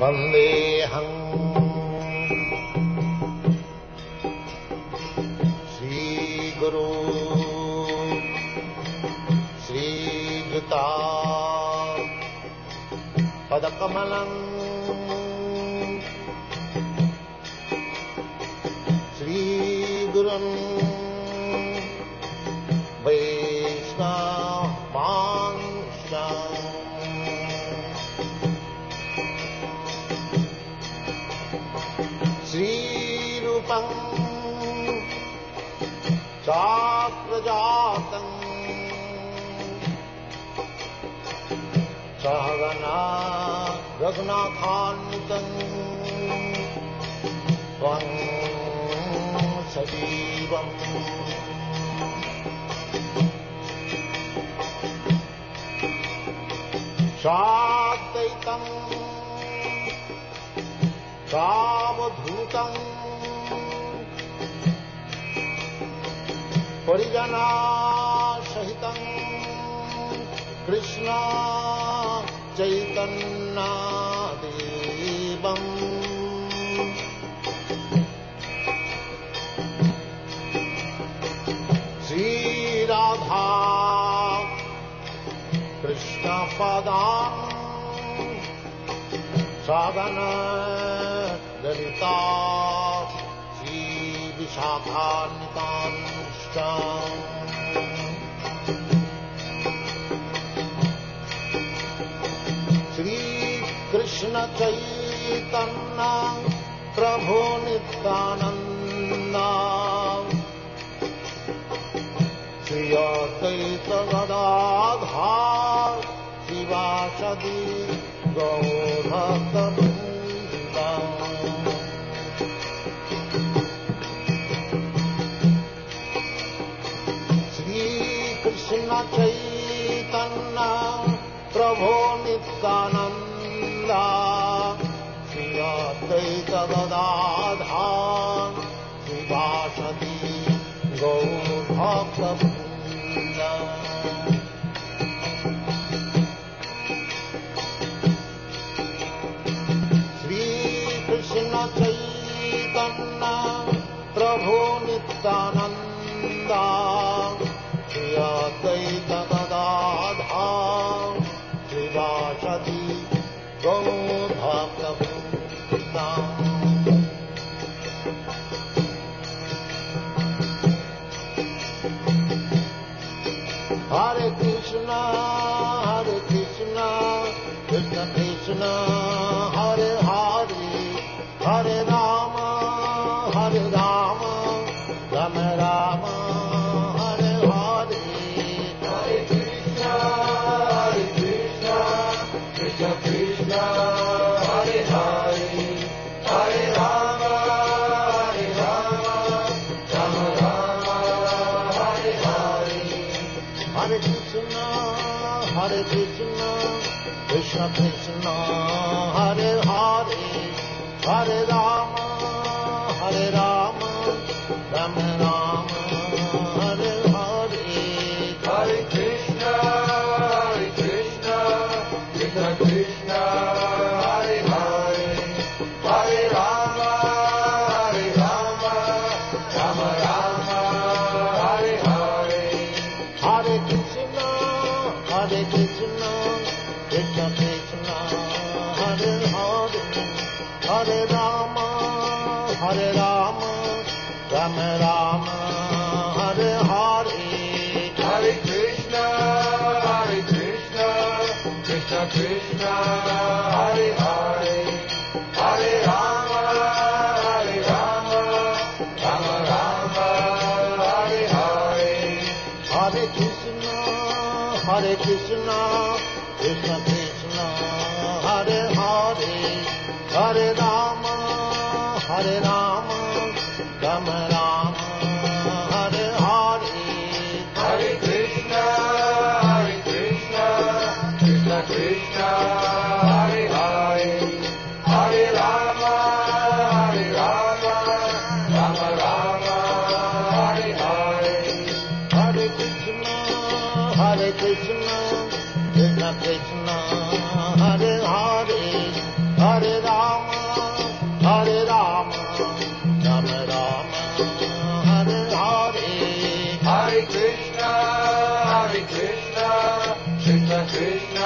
वन्देऽहं श्रीगुरु श्रीयुता पदकमलं श्रीगुरुं वैष्णवांश्च श्रीरूपं चाप्रजातं सहगना रघुनाथान्वितं त्वं सजीवम् साद्वैतं सावधूतं परिजनासहितं कृष्ण चैतन्यदेवम् श्रीराधा कृष्णपदां सागना ललिता श्रीविशाखान्वितांश्च श्रीकृष्ण चैतन्य प्रभु नित्यानन्द श्री अद्वैत गदाधर शिवासदि गौरभक्तवृन्द श्रीकृष्ण चैतन्य प्रभु नित्यानन्द श्री अद्वैत गदाधर शिवासदि गौरभक्तवृन्द श्रीकृष्ण चैतन्य प्रभु Nityanand Shri Advaita Gadadhar शिवासदि गौरभक्तवृन्द Hare Krishna, Krishna Krishna, Hare Hare, Hare Rama, Rama Rama, Hare Hare. Hare Krishna, Krishna Krishna, Hare Hare, Hare Rama, Rama Rama, Hare Hare. Hare Krishna, Krishna Krishna, Hare Hare, Hare Rama, Rama Rama, Hare Hare. Hare Krishna, Krishna Krishna, Hare Hare, Hare Rama, Rama Rama, Hare Hare. Hare Krishna, Krishna Krishna, Hare Hare, Hare Rama, Rama Rama, Hare Hare. Hare Krishna, Krishna Krishna, Hare Hare, Hare Rama, Rama Rama, Hare Hare. Hare Krishna, Krishna Krishna, Hare Hare, Hare Rama, Rama Rama, Hare Hare. Hare Krishna, Krishna Krishna, Hare Hare, Hare Rama, Rama Rama, Hare Hare. Hare Krishna, Krishna Krishna, Hare Hare, Hare Rama, Hare Rama, Rama Rama, Hare Hare. Hare Krishna, Krishna Krishna,